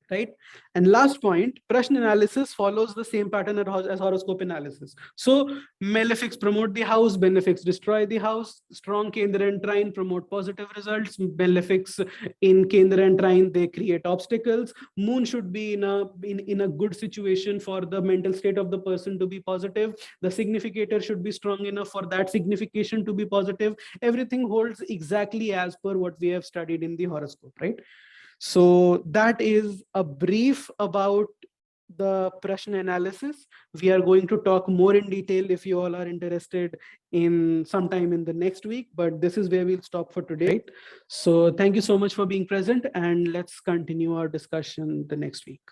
Speaker 1: Right? And last point, Prashna analysis follows the same pattern as horoscope analysis. So malefics promote the house, benefics destroy the house. Strong Kendra and trine promote positive results. Malefics in Kendra and trine, they create obstacles. Moon should be in a good situation for the mental state of the person to be positive. The significator should be strong enough for that signification to be positive. Everything holds exactly as per what we have studied in the horoscope, right? So that is a brief about the Prashna analysis. We are going to talk more in detail if you all are interested in sometime in the next week, but this is where we'll stop for today. So thank you so much for being present, and let's continue our discussion the next week.